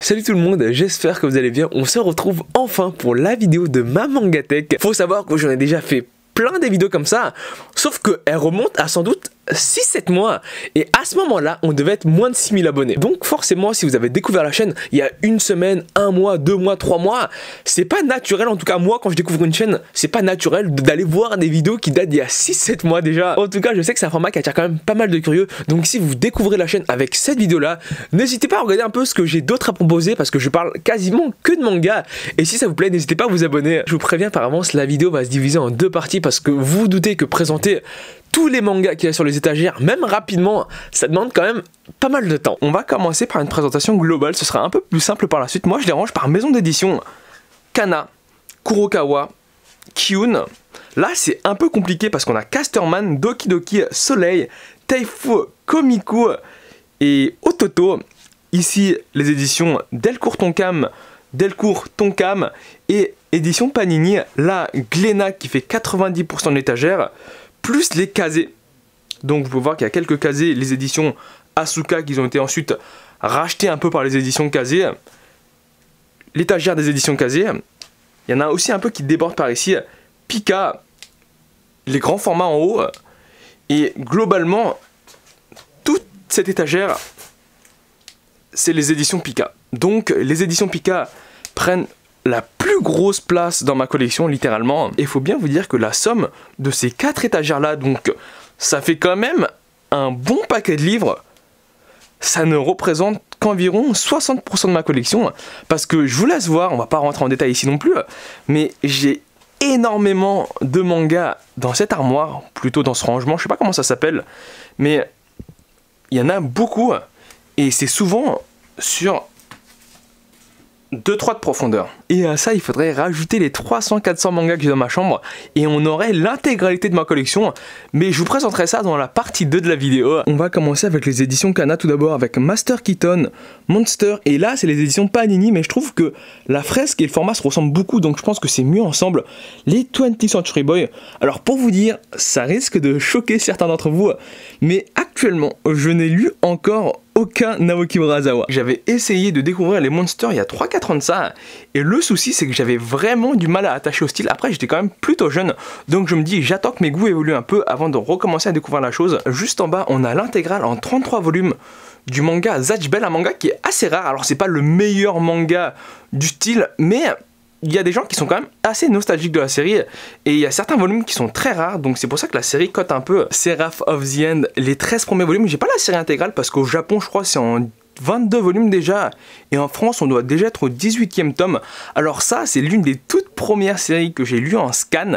Salut tout le monde, j'espère que vous allez bien. On se retrouve enfin pour la vidéo de ma Mangatech. Faut savoir que j'en ai déjà fait plein des vidéos comme ça, sauf qu'elle remonte à sans doute 6-7 mois, et à ce moment là on devait être moins de 6000 abonnés. Donc forcément, si vous avez découvert la chaîne il y a une semaine, un mois, 2 mois, 3 mois, c'est pas naturel, en tout cas moi quand je découvre une chaîne, c'est pas naturel d'aller voir des vidéos qui datent d'il y a 6-7 mois déjà. En tout cas je sais que c'est un format qui attire quand même pas mal de curieux, donc si vous découvrez la chaîne avec cette vidéo là, n'hésitez pas à regarder un peu ce que j'ai d'autre à proposer, parce que je parle quasiment que de manga, et si ça vous plaît n'hésitez pas à vous abonner. Je vous préviens par avance, la vidéo va se diviser en deux parties, parce que vous vous doutez que présenter tous les mangas qu'il y a sur les étagères, même rapidement, ça demande quand même pas mal de temps. On va commencer par une présentation globale, ce sera un peu plus simple par la suite. Moi je les range par maison d'édition. Kana, Kurokawa, Kiun. Là c'est un peu compliqué parce qu'on a Casterman, Doki Doki, Soleil, Taifu, Komiku et Ototo. Ici les éditions Delcourt Tonkam, Delcourt Tonkam et édition Panini. Là Glénat qui fait 90% de l'étagère, plus les Kazé. Donc vous pouvez voir qu'il y a quelques Kazé, les éditions Asuka qui ont été ensuite rachetées un peu par les éditions Kazé. L'étagère des éditions Kazé. Il y en a aussi un peu qui débordent par ici. Pika, les grands formats en haut. Et globalement, toute cette étagère, c'est les éditions Pika. Donc les éditions Pika prennent la plus grosse place dans ma collection, littéralement. Et il faut bien vous dire que la somme de ces 4 étagères là, donc ça fait quand même un bon paquet de livres, ça ne représente qu'environ 60% de ma collection, parce que je vous laisse voir, on va pas rentrer en détail ici non plus, mais j'ai énormément de mangas dans cette armoire, plutôt dans ce rangement, je sais pas comment ça s'appelle, mais il y en a beaucoup, et c'est souvent sur 2-3 de profondeur. Et à ça il faudrait rajouter les 300-400 mangas que j'ai dans ma chambre, et on aurait l'intégralité de ma collection, mais je vous présenterai ça dans la partie 2 de la vidéo. On va commencer avec les éditions Kana tout d'abord, avec Master Keaton, Monster, et là c'est les éditions Panini, mais je trouve que la fresque et le format se ressemblent beaucoup, donc je pense que c'est mieux ensemble. Les 20th Century Boy, alors pour vous dire, ça risque de choquer certains d'entre vous, mais actuellement je n'ai lu encore aucun Naoki Urasawa. J'avais essayé de découvrir les Monsters il y a 3-4 ans de ça, et le souci c'est que j'avais vraiment du mal à attacher au style. Après j'étais quand même plutôt jeune, donc je me dis j'attends que mes goûts évoluent un peu avant de recommencer à découvrir la chose. Juste en bas on a l'intégrale en 33 volumes du manga Zatch Bell, un manga qui est assez rare. Alors c'est pas le meilleur manga du style, mais il y a des gens qui sont quand même assez nostalgiques de la série, et il y a certains volumes qui sont très rares, donc c'est pour ça que la série cote un peu. Seraph of the End, les 13 premiers volumes, j'ai pas la série intégrale parce qu'au Japon je crois c'est en 22 volumes déjà, et en France on doit déjà être au 18e tome. Alors ça c'est l'une des toutes premières séries que j'ai lues en scan.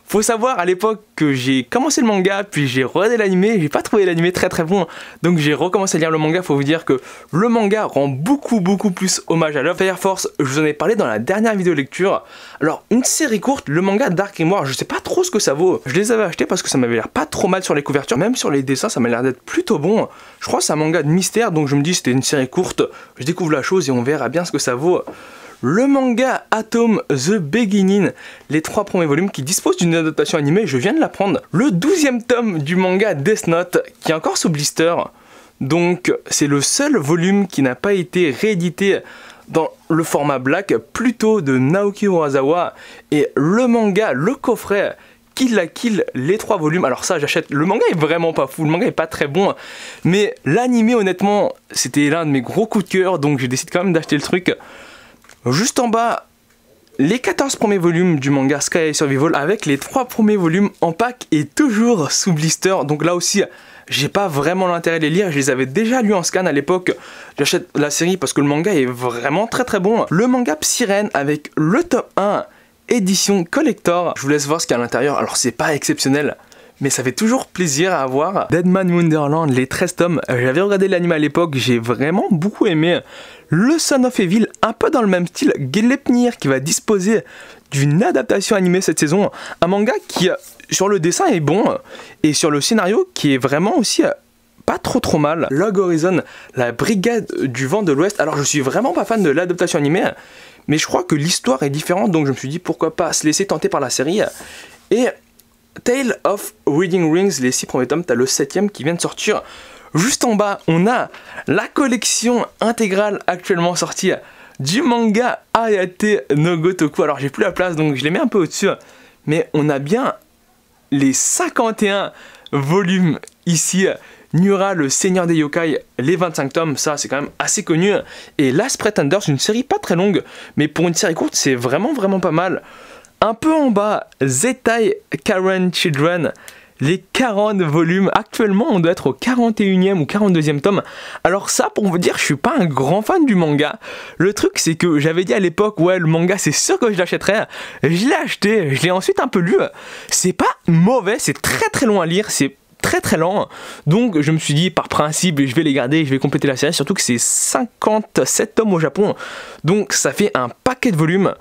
Faut savoir à l'époque que j'ai commencé le manga, puis j'ai regardé l'animé, j'ai pas trouvé l'animé très bon, donc j'ai recommencé à lire le manga. Faut vous dire que le manga rend beaucoup plus hommage à Love Fire Force, je vous en ai parlé dans la dernière vidéo lecture. Alors une série courte, le manga Dark Grimoire, je sais pas trop ce que ça vaut, je les avais achetés parce que ça m'avait l'air pas trop mal sur les couvertures, même sur les dessins ça m'a l'air d'être plutôt bon. Je crois que c'est un manga de mystère, donc je me dis c'était une série courte, je découvre la chose et on verra bien ce que ça vaut. Le manga Atom The Beginning, les 3 premiers volumes qui disposent d'une adaptation animée, je viens de l'apprendre. Le 12e tome du manga Death Note qui est encore sous blister, donc c'est le seul volume qui n'a pas été réédité dans le format black, plutôt de Naoki Urasawa. Et le manga, le coffret Kill la Kill, les 3 volumes, alors ça j'achète. Le manga est vraiment pas fou, le manga est pas très bon, mais l'animé honnêtement c'était l'un de mes gros coups de cœur, donc j'ai décidé quand même d'acheter le truc. Juste en bas, les 14 premiers volumes du manga Sky Survival, avec les 3 premiers volumes en pack et toujours sous blister. Donc là aussi, j'ai pas vraiment l'intérêt de les lire, je les avais déjà lus en scan à l'époque. J'achète la série parce que le manga est vraiment très bon. Le manga Psyren avec le tome 1, édition collector. Je vous laisse voir ce qu'il y a à l'intérieur, alors c'est pas exceptionnel, mais ça fait toujours plaisir à avoir. Deadman Wonderland, les 13 tomes, j'avais regardé l'anime à l'époque, j'ai vraiment beaucoup aimé. Le Son of Evil, un peu dans le même style, Glepnir qui va disposer d'une adaptation animée cette saison. Un manga qui, sur le dessin, est bon, et sur le scénario, qui est vraiment aussi pas trop mal. Log Horizon, la brigade du vent de l'Ouest. Alors je suis vraiment pas fan de l'adaptation animée, mais je crois que l'histoire est différente, donc je me suis dit pourquoi pas se laisser tenter par la série. Et Tale of Reading Rings, les 6 premiers tomes, t'as le 7ème qui vient de sortir. Juste en bas, on a la collection intégrale actuellement sortie du manga Hayate no Gotoku. Alors j'ai plus la place donc je les mets un peu au-dessus, mais on a bien les 51 volumes ici. Nura, le Seigneur des Yokai, les 25 tomes, ça c'est quand même assez connu. Et Last Pretenders, une série pas très longue, mais pour une série courte, c'est vraiment pas mal. Un peu en bas, Zettai Karen Children, les 40 volumes. Actuellement, on doit être au 41e ou 42e tome. Alors ça, pour vous dire, je suis pas un grand fan du manga. Le truc, c'est que j'avais dit à l'époque, ouais, le manga, c'est sûr que je l'achèterais. Je l'ai acheté, je l'ai ensuite un peu lu. C'est pas mauvais, c'est très long à lire, c'est très lent, donc je me suis dit par principe je vais les garder, je vais compléter la série, surtout que c'est 57 tomes au Japon, donc ça fait un paquet de volumes.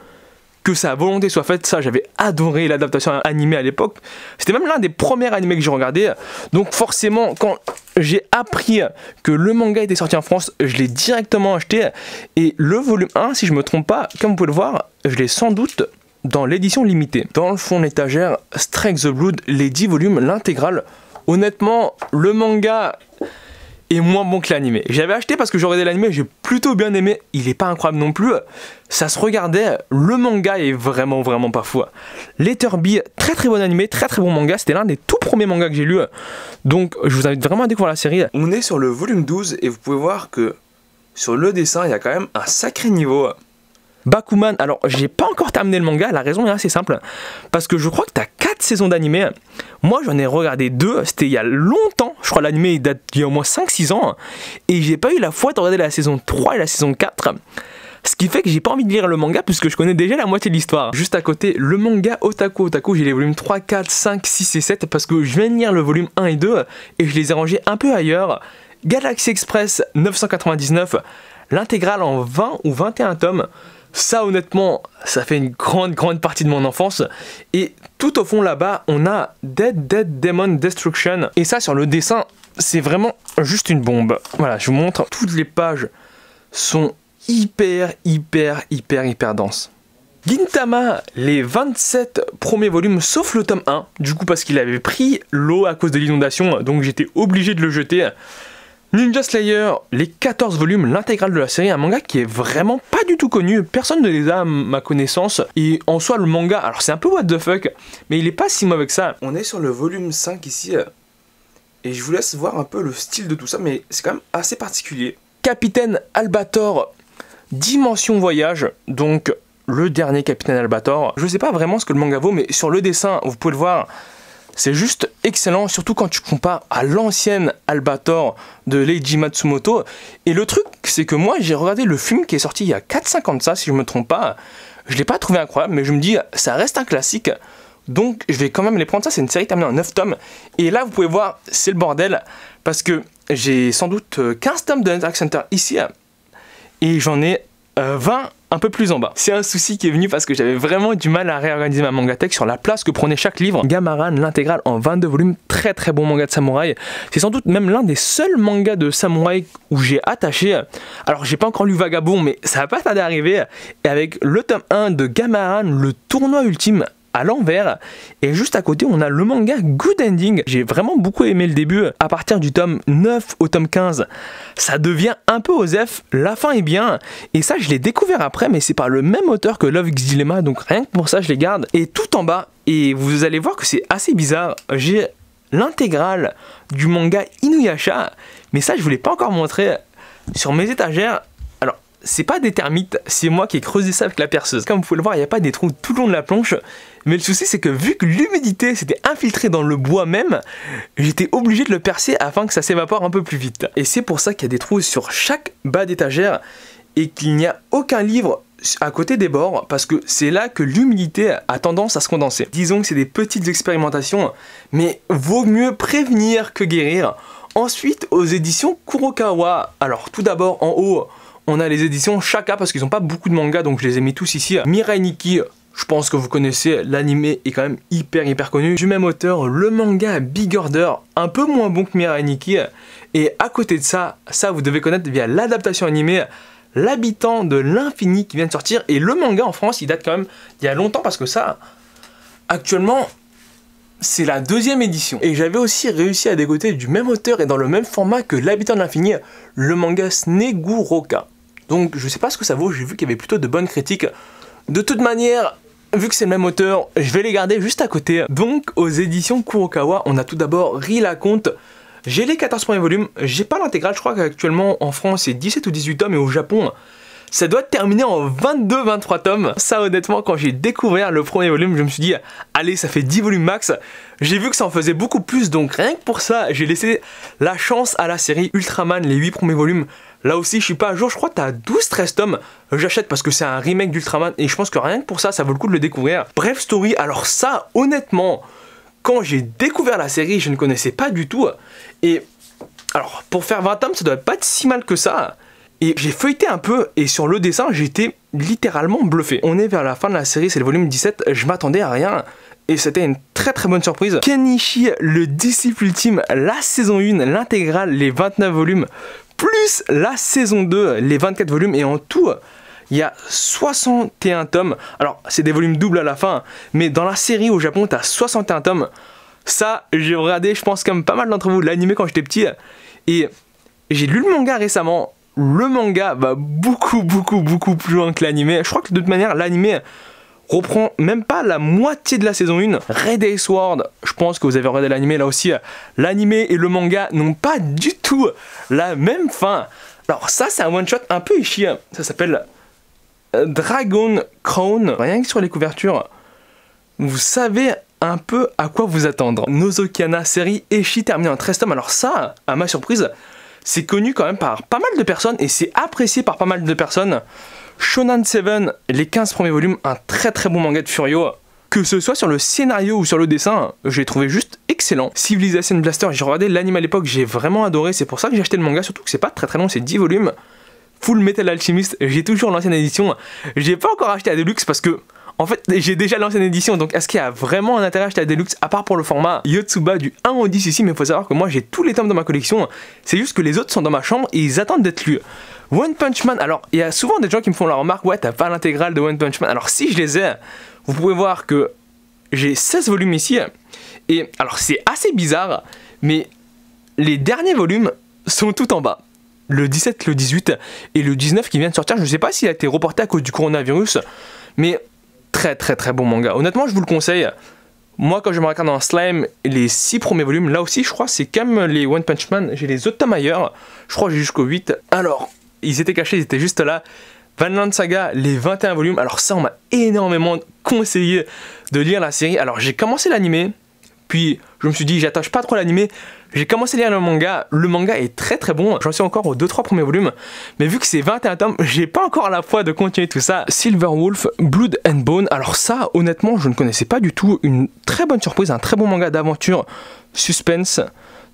Que sa volonté soit faite, ça j'avais adoré l'adaptation animée à l'époque, c'était même l'un des premiers animés que j'ai regardé, donc forcément quand j'ai appris que le manga était sorti en France, je l'ai directement acheté, et le volume 1, si je me trompe pas, comme vous pouvez le voir, je l'ai sans doute dans l'édition limitée. Dans le fond de l'étagère, Strike the Blood, les 10 volumes, l'intégrale. Honnêtement, le manga est moins bon que l'animé. J'avais acheté parce que j'ai regardé l'animé, j'ai plutôt bien aimé. Il est pas incroyable non plus. Ça se regardait. Le manga est vraiment pas fou. Letterby, très bon animé, très bon manga. C'était l'un des tout premiers mangas que j'ai lu. Donc, je vous invite vraiment à découvrir la série. On est sur le volume 12 et vous pouvez voir que sur le dessin, il y a quand même un sacré niveau. Bakuman, alors j'ai pas encore terminé le manga, la raison est assez simple, parce que je crois que t'as 4 saisons d'animé, moi j'en ai regardé 2, c'était il y a longtemps, je crois l'animé il date d'il y a au moins 5-6 ans, et j'ai pas eu la foi de regarder la saison 3 et la saison 4, ce qui fait que j'ai pas envie de lire le manga puisque je connais déjà la moitié de l'histoire. Juste à côté, le manga Otaku, j'ai les volumes 3, 4, 5, 6 et 7, parce que je viens de lire le volume 1 et 2, et je les ai rangés un peu ailleurs. Galaxy Express 999, l'intégrale en 20 ou 21 tomes. Ça honnêtement, ça fait une grande partie de mon enfance. Et tout au fond là-bas, on a Dead Demon Destruction. Et ça sur le dessin, c'est vraiment juste une bombe. Voilà, je vous montre. Toutes les pages sont hyper denses. Gintama, les 27 premiers volumes, sauf le tome 1. Du coup parce qu'il avait pris l'eau à cause de l'inondation, donc j'étais obligé de le jeter. Ninja Slayer, les 14 volumes, l'intégrale de la série, un manga qui est vraiment pas du tout connu, personne ne les a à ma connaissance, et en soi le manga, alors c'est un peu what the fuck, mais il est pas si mauvais que ça. On est sur le volume 5 ici, et je vous laisse voir un peu le style de tout ça, mais c'est quand même assez particulier. Capitaine Albator, Dimension Voyage, donc le dernier Capitaine Albator. Je sais pas vraiment ce que le manga vaut, mais sur le dessin, vous pouvez le voir, c'est juste excellent, surtout quand tu compares à l'ancienne Albator de Leiji Matsumoto. Et le truc, c'est que moi, j'ai regardé le film qui est sorti il y a 4-5 ans de ça, si je me trompe pas. Je l'ai pas trouvé incroyable, mais je me dis, ça reste un classique. Donc, je vais quand même les prendre. Ça, c'est une série terminée en 9 tomes. Et là, vous pouvez voir, c'est le bordel. Parce que j'ai sans doute 15 tomes de Interact Center ici. Et j'en ai 20 un peu plus en bas. C'est un souci qui est venu parce que j'avais vraiment du mal à réorganiser ma mangatech sur la place que prenait chaque livre. Gamaran, l'intégrale en 22 volumes, très bon manga de samouraï. C'est sans doute même l'un des seuls mangas de samouraï où j'ai attaché. Alors j'ai pas encore lu Vagabond, mais ça va pas tarder à arriver. Et avec le tome 1 de Gamaran, le tournoi ultime à l'envers, et juste à côté on a le manga Good Ending. J'ai vraiment beaucoup aimé le début. À partir du tome 9 au tome 15 ça devient un peu osef, la fin est bien, et ça je l'ai découvert après, mais c'est par le même auteur que Love X Dilemma, donc rien que pour ça je les garde. Et tout en bas, et vous allez voir que c'est assez bizarre, j'ai l'intégrale du manga Inuyasha, mais ça je vous l'ai pas encore montré sur mes étagères. Alors c'est pas des termites, c'est moi qui ai creusé ça avec la perceuse. Comme vous pouvez le voir, il n'y a pas des trous tout le long de la planche. Mais le souci c'est que vu que l'humidité s'était infiltrée dans le bois même, j'étais obligé de le percer afin que ça s'évapore un peu plus vite. Et c'est pour ça qu'il y a des trous sur chaque bas d'étagère et qu'il n'y a aucun livre à côté des bords, parce que c'est là que l'humidité a tendance à se condenser. Disons que c'est des petites expérimentations, mais vaut mieux prévenir que guérir. Ensuite, aux éditions Kurokawa, alors tout d'abord en haut, on a les éditions Shaka parce qu'ils n'ont pas beaucoup de mangas, donc je les ai mis tous ici. Mirai Nikki, je pense que vous connaissez, l'anime est quand même hyper connu. Du même auteur, le manga Big Order, un peu moins bon que Mirai Nikki. Et à côté de ça, vous devez connaître via l'adaptation animée, L'Habitant de l'Infini qui vient de sortir. Et le manga en France, il date quand même d'il y a longtemps parce que ça, actuellement, c'est la deuxième édition. Et j'avais aussi réussi à dégoter du même auteur et dans le même format que l'Habitant de l'Infini, le manga Sneguroka. Donc je sais pas ce que ça vaut, j'ai vu qu'il y avait plutôt de bonnes critiques. De toute manière, vu que c'est le même auteur, je vais les garder juste à côté. Donc aux éditions Kurokawa, on a tout d'abord Ri-la-Conte. J'ai les 14 premiers volumes, j'ai pas l'intégrale, je crois qu'actuellement en France c'est 17 ou 18 tomes et au Japon ça doit terminer en 22-23 tomes. Ça honnêtement, quand j'ai découvert le premier volume, je me suis dit allez, ça fait 10 volumes max. J'ai vu que ça en faisait beaucoup plus, donc rien que pour ça, j'ai laissé la chance à la série Ultraman, les 8 premiers volumes. Là aussi, je suis pas à jour, je crois que t'as 12-13 tomes. J'achète parce que c'est un remake d'Ultraman et je pense que rien que pour ça, ça vaut le coup de le découvrir. Bref Story, alors ça, honnêtement, quand j'ai découvert la série, je ne connaissais pas du tout. Et alors, pour faire 20 tomes, ça doit pas être si mal que ça. Et j'ai feuilleté un peu, et sur le dessin, j'étais littéralement bluffé. On est vers la fin de la série, c'est le volume 17, je m'attendais à rien. Et c'était une très très bonne surprise. Kenichi, le disciple ultime, la saison 1, l'intégrale, les 29 volumes, plus la saison 2, les 24 volumes, et en tout, il y a 61 tomes. Alors, c'est des volumes doubles à la fin, mais dans la série au Japon, t'as 61 tomes. Ça, j'ai regardé, je pense comme pas mal d'entre vous, l'animé quand j'étais petit. Et j'ai lu le manga récemment. Le manga va beaucoup plus loin que l'animé. Je crois que de toute manière, l'animé reprend même pas la moitié de la saison 1. Red Ace Sword, je pense que vous avez regardé l'animé là aussi. L'animé et le manga n'ont pas du tout la même fin. Alors ça, c'est un one-shot un peu ishi. Ça s'appelle Dragon Crown. Rien que sur les couvertures, vous savez un peu à quoi vous attendre. Nozokiana, série Eshi terminée en 13 tomes. Alors ça, à ma surprise, c'est connu quand même par pas mal de personnes et c'est apprécié par pas mal de personnes. Shonen 7, les 15 premiers volumes, un très très bon manga de Furio. Que ce soit sur le scénario ou sur le dessin, j'ai trouvé juste excellent. Civilization Blaster, j'ai regardé l'anime à l'époque, j'ai vraiment adoré, c'est pour ça que j'ai acheté le manga, surtout que c'est pas très long, c'est 10 volumes. Full Metal Alchemist, j'ai toujours l'ancienne édition. J'ai pas encore acheté la Deluxe parce que en fait, j'ai déjà l'ancienne édition, donc est-ce qu'il y a vraiment un intérêt à acheter la Deluxe à part pour le format Yotsuba du 1 au 10 ici, mais il faut savoir que moi j'ai tous les tomes dans ma collection, c'est juste que les autres sont dans ma chambre et ils attendent d'être lus. One Punch Man, alors il y a souvent des gens qui me font la remarque, ouais t'as pas l'intégrale de One Punch Man, alors si je les ai, vous pouvez voir que j'ai 16 volumes ici, et alors c'est assez bizarre, mais les derniers volumes sont tout en bas. Le 17, le 18 et le 19 qui vient de sortir, je sais pas s'il a été reporté à cause du coronavirus, mais très bon manga. Honnêtement, je vous le conseille. Moi, quand je me regarde dans Slime, les 6 premiers volumes, là aussi, je crois, c'est comme les One Punch Man. J'ai les autres tomes ailleurs. Je crois que j'ai jusqu'au 8. Alors, ils étaient cachés, ils étaient juste là. Vinland Saga, les 21 volumes. Alors ça, on m'a énormément conseillé de lire la série. Alors, j'ai commencé l'animé. Puis, je me suis dit, j'attache pas trop l'animé. J'ai commencé à lire le manga. Le manga est très bon. J'en suis encore aux 2-3 premiers volumes. Mais vu que c'est 21 tomes, j'ai pas encore la foi de continuer tout ça. Silver Wolf, Blood and Bone. Alors ça, honnêtement, je ne connaissais pas du tout. Une très bonne surprise. Un très bon manga d'aventure, suspense.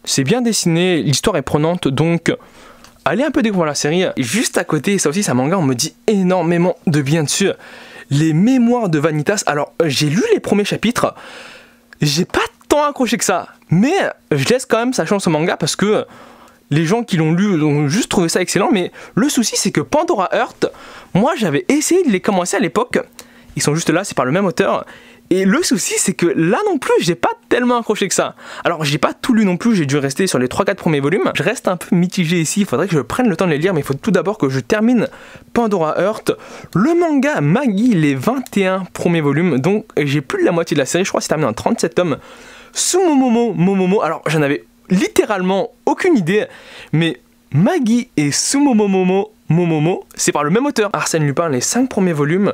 C'est bien dessiné. L'histoire est prenante. Donc, allez un peu découvrir la série. Et juste à côté, ça aussi, c'est un manga. On me dit énormément de bien dessus. Les Mémoires de Vanitas. Alors, j'ai lu les premiers chapitres. J'ai pas tant accroché que ça, mais je laisse quand même sa chance au manga parce que les gens qui l'ont lu ont juste trouvé ça excellent. Mais le souci, c'est que Pandora Heart, moi j'avais essayé de les commencer à l'époque, ils sont juste là, c'est par le même auteur, et le souci c'est que là non plus j'ai pas tellement accroché que ça. Alors j'ai pas tout lu non plus, j'ai dû rester sur les 3-4 premiers volumes, je reste un peu mitigé ici, il faudrait que je prenne le temps de les lire, mais il faut tout d'abord que je termine Pandora Heart. Le manga Maggie, les 21 premiers volumes, donc j'ai plus de la moitié de la série, je crois que c'est terminé en 37 tomes. Sumomomo, alors j'en avais littéralement aucune idée, mais Maggie et Sumomomo, c'est par le même auteur. Arsène Lupin, les 5 premiers volumes.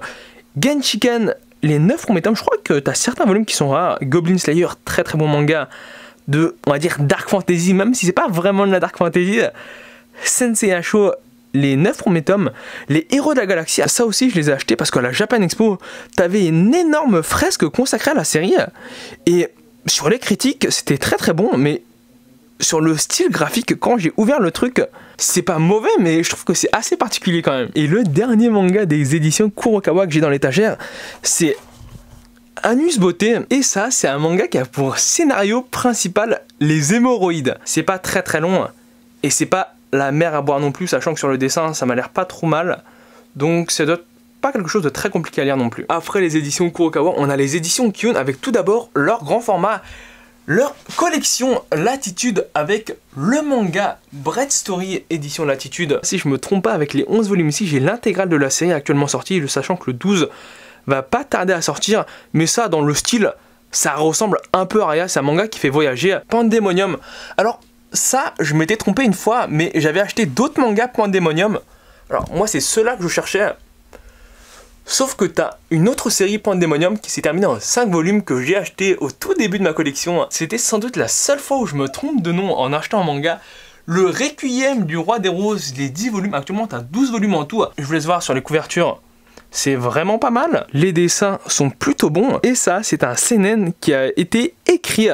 Genshiken, les 9 premiers tomes, je crois que t'as certains volumes qui sont rares. Goblin Slayer, très bon manga de, on va dire, Dark Fantasy, même si c'est pas vraiment de la Dark Fantasy. Sensei Asho, les 9 premiers tomes. Les Héros de la Galaxie, ça aussi je les ai achetés parce qu'à la Japan Expo, t'avais une énorme fresque consacrée à la série. Et sur les critiques, c'était très bon, mais sur le style graphique, quand j'ai ouvert le truc, c'est pas mauvais, mais je trouve que c'est assez particulier quand même. Et le dernier manga des éditions Kurokawa que j'ai dans l'étagère, c'est Anus Beauté. Et ça, c'est un manga qui a pour scénario principal les hémorroïdes. C'est pas très long, et c'est pas la mer à boire non plus, sachant que sur le dessin, ça m'a l'air pas trop mal. Donc ça doit pas quelque chose de très compliqué à lire non plus. Après les éditions Kurokawa, on a les éditions Kiyun avec tout d'abord leur grand format, leur collection Latitude avec le manga Bread Story édition Latitude. Si je me trompe pas, avec les 11 volumes ici, j'ai l'intégrale de la série actuellement sortie, sachant que le 12 va pas tarder à sortir, mais ça dans le style, ça ressemble un peu à Raya, c'est un manga qui fait voyager. Pandemonium, alors ça je m'étais trompé une fois, mais j'avais acheté d'autres mangas Pandemonium. Alors moi c'est ceux-là que je cherchais. Sauf que t'as une autre série Pandemonium qui s'est terminée en 5 volumes que j'ai acheté au tout début de ma collection. C'était sans doute la seule fois où je me trompe de nom en achetant un manga. Le Requiem du Roi des Roses, les 10 volumes, actuellement t'as 12 volumes en tout. Je vous laisse voir sur les couvertures, c'est vraiment pas mal. Les dessins sont plutôt bons. Et ça, c'est un seinen qui a été écrit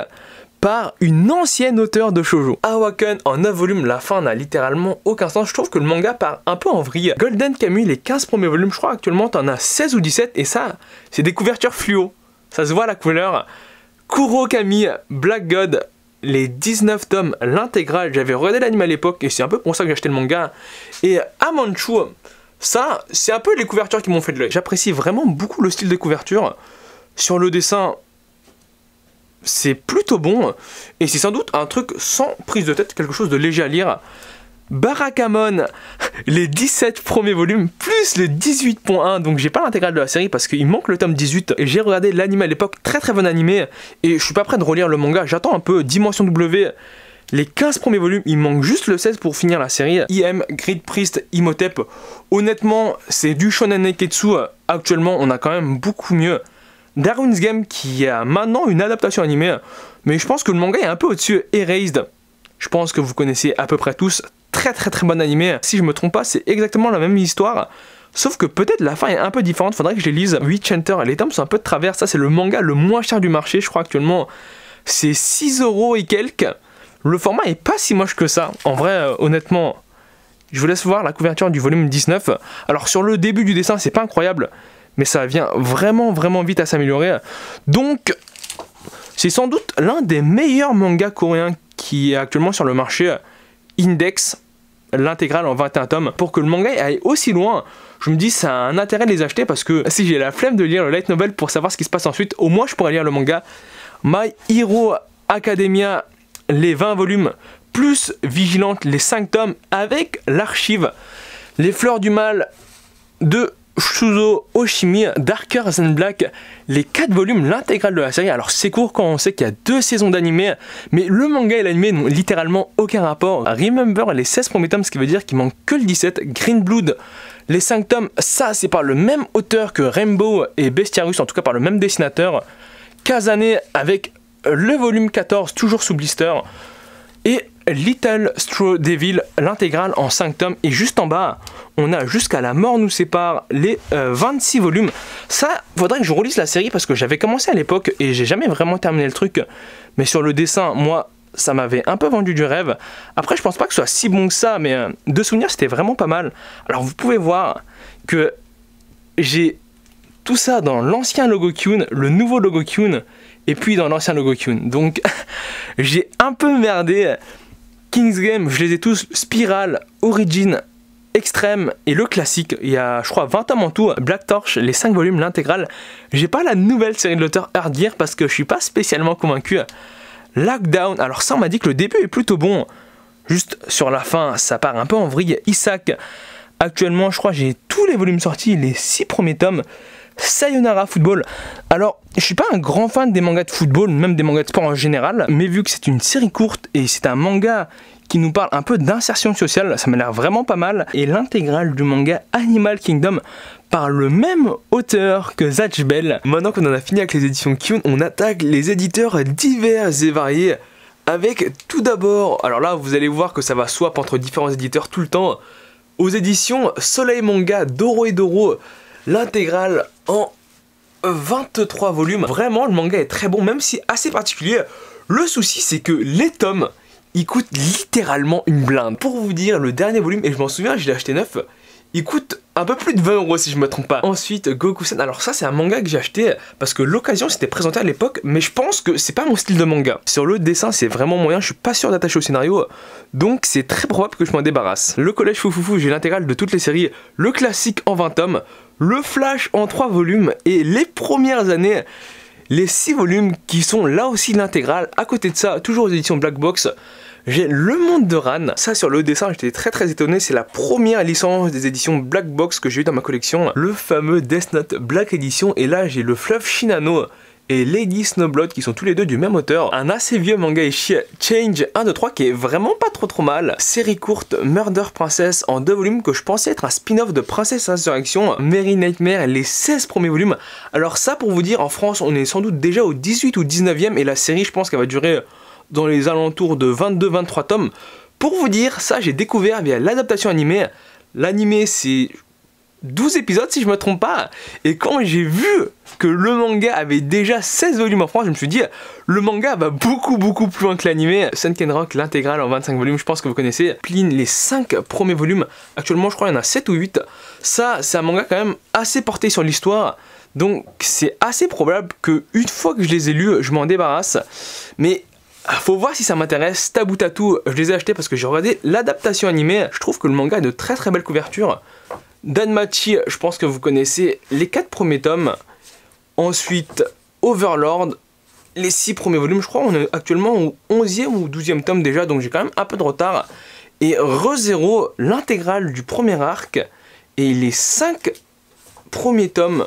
par une ancienne auteure de shoujo. Awaken en 9 volumes, la fin n'a littéralement aucun sens. Je trouve que le manga part un peu en vrille. Golden Kamuy, les 15 premiers volumes, je crois actuellement t'en as 16 ou 17 et ça, c'est des couvertures fluo. Ça se voit la couleur. Kuro Kami, Black God, les 19 tomes, l'intégrale. J'avais regardé l'anime à l'époque et c'est un peu pour ça que j'ai acheté le manga. Et Amanchu, ça, c'est un peu les couvertures qui m'ont fait de l'œil. J'apprécie vraiment beaucoup le style de couverture. Sur le dessin, c'est plutôt bon, et c'est sans doute un truc sans prise de tête, quelque chose de léger à lire. Barakamon, les 17 premiers volumes, plus le 18.1, donc j'ai pas l'intégrale de la série parce qu'il manque le tome 18, et j'ai regardé l'anime à l'époque, très très bon animé, et je suis pas prêt de relire le manga, j'attends un peu. Dimension W, les 15 premiers volumes, il manque juste le 16 pour finir la série. IM, Grid Priest, Imhotep, honnêtement, c'est du shonen neketsu, actuellement on a quand même beaucoup mieux. Darwin's Game qui a maintenant une adaptation animée, mais je pense que le manga est un peu au-dessus. Erased, je pense que vous connaissez à peu près tous, très bon animé. Si je me trompe pas, c'est exactement la même histoire, sauf que peut-être la fin est un peu différente, faudrait que je les lise. Witch Hunter, les tomes sont un peu de travers, ça c'est le manga le moins cher du marché, je crois actuellement c'est 6 € et quelques. Le format est pas si moche que ça, en vrai honnêtement. Je vous laisse voir la couverture du volume 19. Alors sur le début du dessin c'est pas incroyable, mais ça vient vraiment vite à s'améliorer. Donc, c'est sans doute l'un des meilleurs mangas coréens qui est actuellement sur le marché. Index, l'intégrale en 21 tomes. Pour que le manga aille aussi loin, je me dis ça a un intérêt de les acheter parce que si j'ai la flemme de lire le light novel pour savoir ce qui se passe ensuite, au moins je pourrais lire le manga. My Hero Academia, les 20 volumes, plus Vigilante, les 5 tomes, avec l'archive. Les Fleurs du Mal de Shuzo Oshimi, Darker Than Black, les 4 volumes, l'intégrale de la série. Alors c'est court quand on sait qu'il y a 2 saisons d'animé, mais le manga et l'animé n'ont littéralement aucun rapport. Remember, les 16 premiers tomes, ce qui veut dire qu'il manque que le 17. Green Blood, les 5 tomes, ça c'est par le même auteur que Rainbow et Bestiarius, en tout cas par le même dessinateur. Kazane avec le volume 14, toujours sous blister. Et Little Straw Devil, l'intégrale en 5 tomes. Et juste en bas, on a Jusqu'à la mort nous sépare, les 26 volumes. Ça, faudrait que je relise la série parce que j'avais commencé à l'époque et j'ai jamais vraiment terminé le truc. Mais sur le dessin, moi, ça m'avait un peu vendu du rêve. Après, je pense pas que ce soit si bon que ça, mais de souvenir, c'était vraiment pas mal. Alors, vous pouvez voir que j'ai tout ça dans l'ancien logo Kiyun, le nouveau logo Kiyun, et puis dans l'ancien logo Kiyun. Donc, j'ai un peu merdé. King's Game, je les ai tous, Spiral, Origin, Extreme et le classique. Il y a, je crois, 20 tomes en tout. Black Torch, les 5 volumes, l'intégrale. J'ai pas la nouvelle série de l'auteur Hard Year parce que je suis pas spécialement convaincu. Lockdown, alors ça on m'a dit que le début est plutôt bon. Juste sur la fin, ça part un peu en vrille. Isaac, actuellement je crois j'ai tous les volumes sortis, les 6 premiers tomes. Sayonara Football. Alors, je suis pas un grand fan des mangas de football, même des mangas de sport en général, mais vu que c'est une série courte et c'est un manga qui nous parle un peu d'insertion sociale, ça m'a l'air vraiment pas mal. Et l'intégrale du manga Animal Kingdom par le même auteur que Zatch Bell. Maintenant qu'on en a fini avec les éditions Kiyun, on attaque les éditeurs divers et variés. Avec tout d'abord, alors là vous allez voir que ça va swap entre différents éditeurs tout le temps. Aux éditions Soleil Manga Doro et Doro, l'intégrale en 23 volumes. Vraiment le manga est très bon, même si assez particulier. Le souci c'est que les tomes, ils coûtent littéralement une blinde. Pour vous dire, le dernier volume, et je m'en souviens, je l'ai acheté neuf, il coûte un peu plus de 20 € si je me trompe pas. Ensuite, Gokusen, alors ça c'est un manga que j'ai acheté parce que l'occasion s'était présentée à l'époque, mais je pense que c'est pas mon style de manga. Sur le dessin c'est vraiment moyen, je suis pas sûr d'attacher au scénario, donc c'est très probable que je m'en débarrasse. Le collège Foufoufou, j'ai l'intégrale de toutes les séries, le classique en 20 tomes, le Flash en 3 volumes et les premières années, les 6 volumes qui sont là aussi l'intégrale. À côté de ça, toujours aux éditions Black Box, j'ai Le Monde de Ran. Ça, sur le dessin, j'étais très étonné. C'est la première licence des éditions Black Box que j'ai eu dans ma collection. Le fameux Death Note Black Edition. Et là, j'ai le Fluff Shinano et Lady Snowblood qui sont tous les deux du même auteur. Un assez vieux manga ishi, Change 1, 2, 3 qui est vraiment pas trop mal. Série courte Murder Princess en 2 volumes que je pensais être un spin-off de Princess Insurrection. Merry Nightmare, les 16 premiers volumes. Alors ça, pour vous dire, en France, on est sans doute déjà au 18 ou 19e et la série, je pense qu'elle va durer dans les alentours de 22-23 tomes. Pour vous dire, ça j'ai découvert via l'adaptation animée. L'animé c'est 12 épisodes si je me trompe pas. Et quand j'ai vu que le manga avait déjà 16 volumes en France, je me suis dit, le manga va beaucoup plus loin que l'animé. Sunken Rock, l'intégrale en 25 volumes, je pense que vous connaissez. Pline, les 5 premiers volumes. Actuellement je crois qu'il y en a 7 ou 8. Ça c'est un manga quand même assez porté sur l'histoire. Donc c'est assez probable que une fois que je les ai lus, je m'en débarrasse. Mais faut voir si ça m'intéresse. Tabou Tatou, je les ai achetés parce que j'ai regardé l'adaptation animée. Je trouve que le manga a de très belles couvertures. Danmachi, je pense que vous connaissez les 4 premiers tomes. Ensuite, Overlord, les 6 premiers volumes. Je crois qu'on est actuellement au 11e ou 12e tome déjà, donc j'ai quand même un peu de retard. Et ReZero, l'intégrale du premier arc. Et les 5 premiers tomes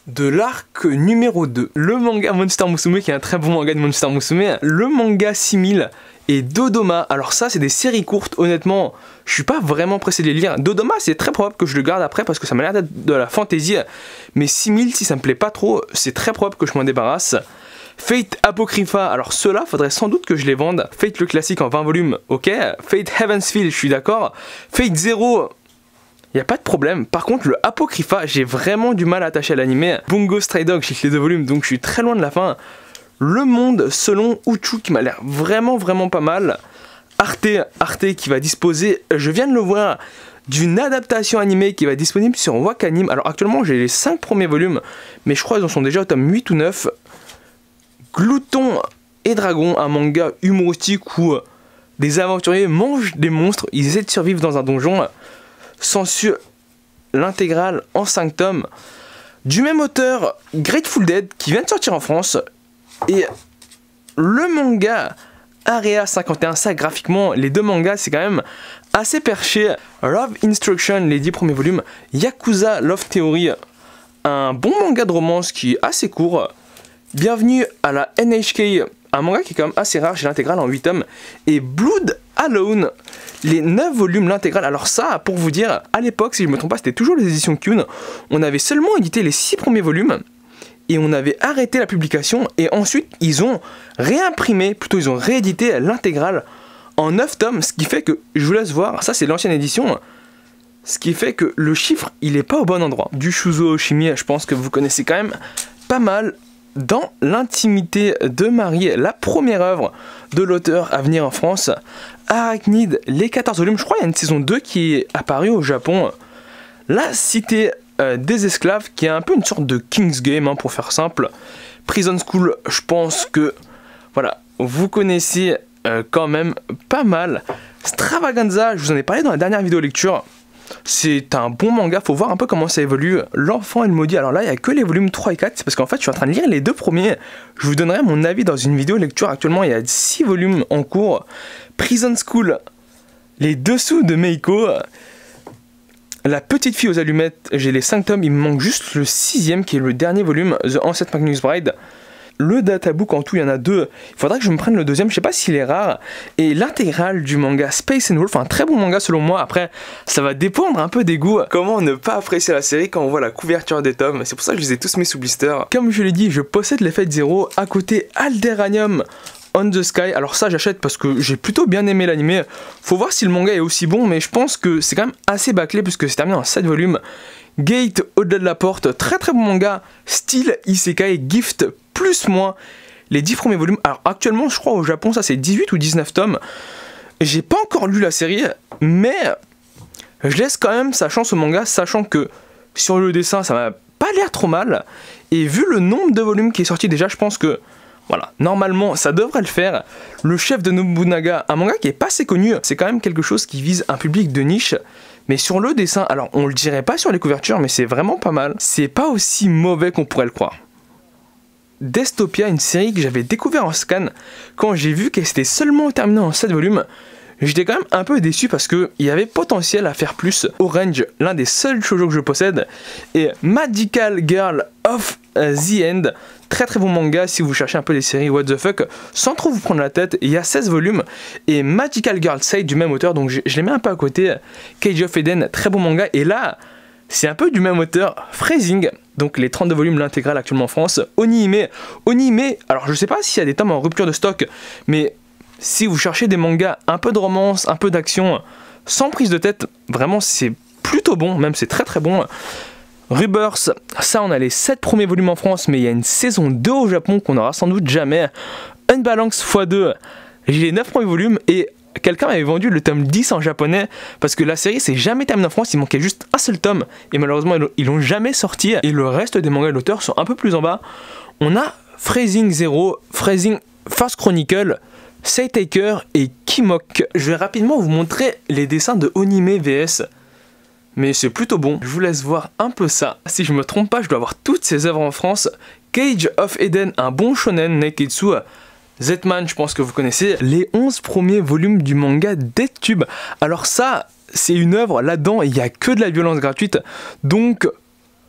de l'arc numéro 2. Le manga Monster Musume, qui est un très bon manga de Monster Musume. Le manga 6000 et Dodoma. Alors ça, c'est des séries courtes. Honnêtement, je suis pas vraiment pressé de les lire. Dodoma, c'est très probable que je le garde après parce que ça m'a l'air d'être de la fantasy. Mais 6000, si ça me plaît pas trop, c'est très probable que je m'en débarrasse. Fate Apocrypha, alors ceux-là, faudrait sans doute que je les vende. Fate le classique en 20 volumes, ok. Fate Heaven's Feel, je suis d'accord. Fate Zero, il n'y a pas de problème. Par contre, le Apocrypha, j'ai vraiment du mal à attacher à l'animé. Bungo Stray Dog, j'ai les 2 volumes, donc je suis très loin de la fin. Le Monde selon Uchu, qui m'a l'air vraiment pas mal. Arte qui va disposer, je viens de le voir, d'une adaptation animée qui va être disponible sur Wakanim. Alors actuellement, j'ai les 5 premiers volumes, mais je crois qu'ils en sont déjà au tome 8 ou 9. Glouton et Dragon, un manga humoristique où des aventuriers mangent des monstres, ils essaient de survivre dans un donjon. Sensu, l'intégrale en 5 tomes. Du même auteur, Grateful Dead, qui vient de sortir en France. Et le manga Area 51, ça graphiquement, les 2 mangas, c'est quand même assez perché. Love Instruction, les 10 premiers volumes. Yakuza Love Theory, un bon manga de romance qui est assez court. Bienvenue à la NHK, un manga qui est quand même assez rare, j'ai l'intégrale en 8 tomes. Et Blood Alone, les 9 volumes, l'intégrale. Alors ça, pour vous dire, à l'époque, si je me trompe pas, c'était toujours les éditions Kyun. On avait seulement édité les 6 premiers volumes et on avait arrêté la publication. Et ensuite, ils ont réimprimé, plutôt ils ont réédité l'intégrale en 9 tomes. Ce qui fait que, je vous laisse voir, ça c'est l'ancienne édition. Ce qui fait que le chiffre, il est pas au bon endroit. Du Shuzo Oshimi, je pense que vous connaissez quand même pas mal. Dans l'intimité de Marie, la première œuvre de l'auteur à venir en France. Arachnid, les 14 volumes, je crois qu'il y a une saison 2 qui est apparue au Japon. La cité des esclaves, qui est un peu une sorte de King's Game, hein, pour faire simple. Prison School, je pense que, voilà, vous connaissez quand même pas mal. Stravaganza, je vous en ai parlé dans la dernière vidéo lecture. C'est un bon manga, faut voir un peu comment ça évolue. L'enfant et le maudit, alors là il n'y a que les volumes 3 et 4, c'est parce qu'en fait je suis en train de lire les 2 premiers. Je vous donnerai mon avis dans une vidéo lecture. Actuellement il y a 6 volumes en cours. Prison School, les dessous de Meiko. La petite fille aux allumettes, j'ai les 5 tomes, il me manque juste le 6ème qui est le dernier volume, The Ancient Magnus Bride. Le databook, en tout, il y en a 2. Il faudra que je me prenne le 2ème, je sais pas s'il est rare. Et l'intégrale du manga Space and Wolf, un très bon manga selon moi. Après, ça va dépendre un peu des goûts. Comment ne pas apprécier la série quand on voit la couverture des tomes. C'est pour ça que je les ai tous mis sous blister. Comme je l'ai dit, je possède les Fate Zero. À côté, Alderanium on the Sky. Alors ça, j'achète parce que j'ai plutôt bien aimé l'animé. Faut voir si le manga est aussi bon, mais je pense que c'est quand même assez bâclé puisque c'est terminé en 7 volumes. Gate, au-delà de la porte, très bon manga. Style Isekai, Gift, plus moins. Les 10 premiers volumes. Alors actuellement, je crois au Japon, ça c'est 18 ou 19 tomes. J'ai pas encore lu la série, mais je laisse quand même sa chance au manga, sachant que sur le dessin, ça m'a pas l'air trop mal. Et vu le nombre de volumes qui est sorti déjà, je pense que voilà, normalement ça devrait le faire. Le chef de Nobunaga, un manga qui est pas assez connu, c'est quand même quelque chose qui vise un public de niche. Mais sur le dessin, alors on le dirait pas sur les couvertures, mais c'est vraiment pas mal. C'est pas aussi mauvais qu'on pourrait le croire. Dystopia, une série que j'avais découvert en scan, quand j'ai vu qu'elle s'était seulement terminée en 7 volumes, j'étais quand même un peu déçu parce qu'il y avait potentiel à faire plus. Orange, l'un des seuls shoujo que je possède, et Magical Girl of the End, très très bon manga si vous cherchez un peu les séries what the fuck, sans trop vous prendre la tête. Il y a 16 volumes, et Magical Girl Side du même auteur, donc je les mets un peu à côté. Cage of Eden, très bon manga, et là, c'est un peu du même auteur, Phrasing, donc les 32 volumes, l'intégrale actuellement en France. Onihime, alors je sais pas s'il y a des tomes en rupture de stock, mais si vous cherchez des mangas, un peu de romance, un peu d'action, sans prise de tête, vraiment c'est plutôt bon, même c'est très très bon. Rebirth, ça on a les 7 premiers volumes en France, mais il y a une saison 2 au Japon qu'on n'aura sans doute jamais. Unbalance x2, j'ai les 9 premiers volumes et quelqu'un m'avait vendu le tome 10 en japonais parce que la série s'est jamais terminée en France, il manquait juste un seul tome et malheureusement ils l'ont jamais sorti et le reste des mangas de l'auteur sont un peu plus en bas. On a Phrasing Zero, Phrasing First Chronicle, Saytaker et Kimok. Je vais rapidement vous montrer les dessins de Onihime VS, mais c'est plutôt bon. Je vous laisse voir un peu ça. Si je me trompe pas, je dois avoir toutes ces œuvres en France. Cage of Eden, un bon shonen neketsu. Zetman, je pense que vous connaissez. Les 11 premiers volumes du manga DeathTube. Alors ça, c'est une œuvre, là-dedans, il n'y a que de la violence gratuite. Donc,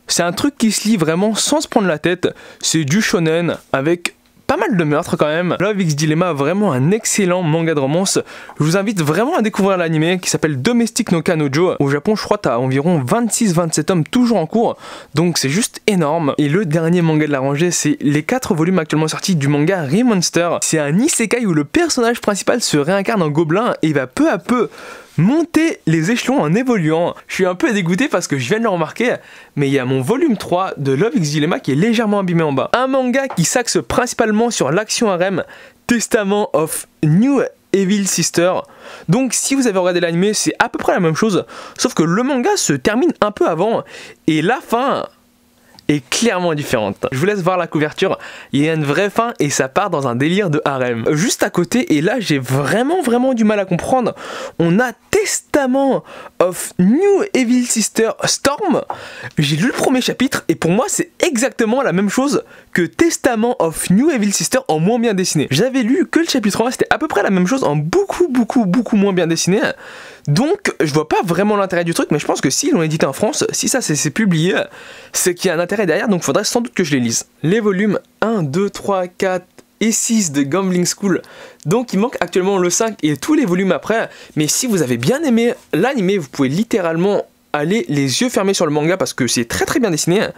c'est un truc qui se lit vraiment sans se prendre la tête. C'est du shonen avec pas mal de meurtres quand même. Love X Dilemma, vraiment un excellent manga de romance. Je vous invite vraiment à découvrir l'anime qui s'appelle Domestic no Kanojo. Au Japon, je crois t'as environ 26-27 tomes toujours en cours, donc c'est juste énorme. Et le dernier manga de la rangée, c'est les 4 volumes actuellement sortis du manga Remonster. C'est un isekai où le personnage principal se réincarne en gobelin et va peu à peu monter les échelons en évoluant. Je suis un peu dégoûté parce que je viens de le remarquer, mais il y a mon volume 3 de Love X Dilemma qui est légèrement abîmé en bas. Un manga qui s'axe principalement sur l'action harem, Testament of New Evil Sister. Donc si vous avez regardé l'anime, c'est à peu près la même chose, sauf que le manga se termine un peu avant, et la fin est clairement différente. Je vous laisse voir la couverture, il y a une vraie fin et ça part dans un délire de harem. Juste à côté, et là j'ai vraiment du mal à comprendre, on a Testament of New Evil Sister Storm. J'ai lu le premier chapitre et pour moi c'est exactement la même chose que Testament of New Evil Sister en moins bien dessiné. J'avais lu que le chapitre 1, c'était à peu près la même chose en beaucoup moins bien dessiné. Donc je vois pas vraiment l'intérêt du truc, mais je pense que s'ils l'ont édité en France, si ça c'est publié, c'est qu'il y a un intérêt derrière, donc faudrait sans doute que je les lise. Les volumes 1, 2, 3, 4 et 6 de Gambling School, donc il manque actuellement le 5 et tous les volumes après, mais si vous avez bien aimé l'anime, vous pouvez littéralement aller les yeux fermés sur le manga parce que c'est très bien dessiné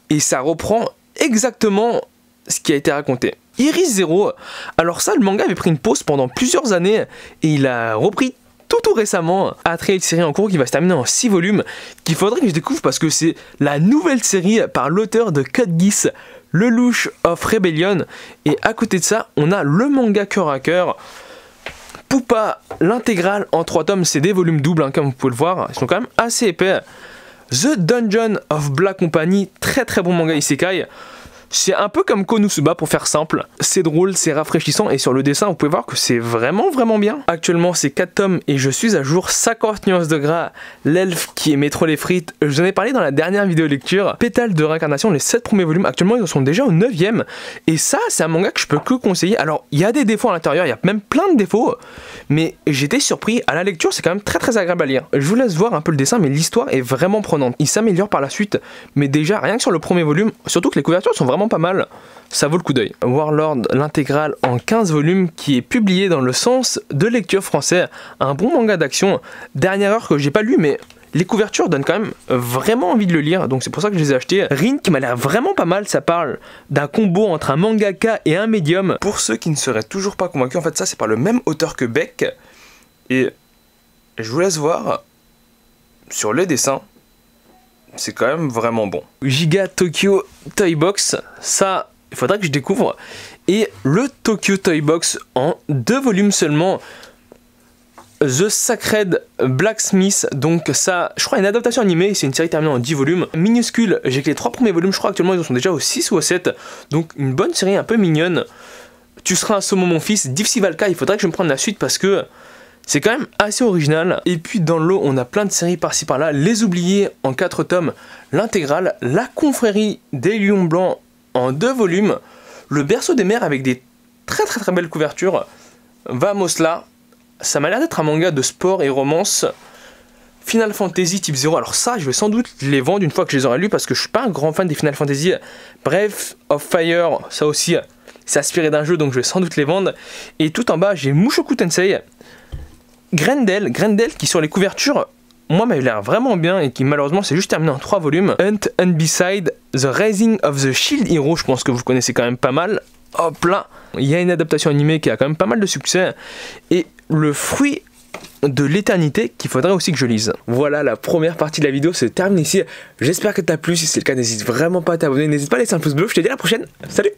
et ça reprend exactement ce qui a été raconté. Iris Zero, alors ça le manga avait pris une pause pendant plusieurs années et il a repris tout récemment à travers une série en cours qui va se terminer en 6 volumes qu'il faudrait que je découvre parce que c'est la nouvelle série par l'auteur de Code Geass, Lelouch of Rebellion, et à côté de ça on a le manga cœur à cœur Poupa, l'intégrale en 3 tomes, c'est des volumes doubles hein, comme vous pouvez le voir, ils sont quand même assez épais. The Dungeon of Black Company, très bon manga isekai. C'est un peu comme Konosuba pour faire simple, c'est drôle, c'est rafraîchissant et sur le dessin vous pouvez voir que c'est vraiment bien. Actuellement c'est 4 tomes et je suis à jour 50 nuances de gras, l'elfe qui aimait trop les frites, je vous en ai parlé dans la dernière vidéo lecture, Pétale de réincarnation, les 7 premiers volumes, actuellement ils en sont déjà au 9ème et ça c'est un manga que je peux que conseiller. Alors il y a des défauts à l'intérieur, il y a même plein de défauts, mais j'étais surpris, à la lecture c'est quand même très agréable à lire. Je vous laisse voir un peu le dessin mais l'histoire est vraiment prenante, il s'améliore par la suite, mais déjà rien que sur le premier volume, surtout que les couvertures sont vraiment pas mal, ça vaut le coup d'œil. Warlord, l'intégrale en 15 volumes qui est publié dans le sens de lecture français, un bon manga d'action, dernière heure que j'ai pas lu mais les couvertures donnent quand même vraiment envie de le lire, donc c'est pour ça que je les ai achetés. Rin qui m'a l'air vraiment pas mal, ça parle d'un combo entre un mangaka et un médium. Pour ceux qui ne seraient toujours pas convaincus, en fait ça c'est par le même auteur que Beck, et je vous laisse voir sur les dessins. C'est quand même vraiment bon. Giga Tokyo Toy Box, ça, il faudrait que je découvre. Et le Tokyo Toy Box en 2 volumes seulement. The Sacred Blacksmith, donc ça, je crois une adaptation animée, c'est une série terminée en 10 volumes. Minuscule, j'ai que les 3 premiers volumes, je crois actuellement ils en sont déjà au 6 ou au 7. Donc une bonne série un peu mignonne. Tu seras un saumon mon fils, Div Sivalka, il faudrait que je me prenne la suite parce que C'est quand même assez original. Et puis dans le lot, on a plein de séries par-ci par-là. Les Oubliés en 4 tomes, l'intégrale, La Confrérie des Lions Blancs en 2 volumes, Le Berceau des Mers avec des très belles couvertures. Vamos là, ça m'a l'air d'être un manga de sport et romance. Final Fantasy Type 0, alors ça je vais sans doute les vendre une fois que je les aurai lus parce que je suis pas un grand fan des Final Fantasy. Breath of Fire, ça aussi c'est inspiré d'un jeu donc je vais sans doute les vendre. Et tout en bas j'ai Mushoku Tensei, Grendel qui sur les couvertures moi m'avait l'air vraiment bien et qui malheureusement c'est juste terminé en 3 volumes. Hunt and Beside, The Rising of the Shield Hero, je pense que vous connaissez quand même pas mal. Hop là, il y a une adaptation animée qui a quand même pas mal de succès. Et Le Fruit de l'éternité qu'il faudrait aussi que je lise. Voilà, la première partie de la vidéo se termine ici. J'espère que t'as plu. Si c'est le cas, n'hésite vraiment pas à t'abonner. N'hésite pas à laisser un pouce bleu. Je te dis à la prochaine. Salut!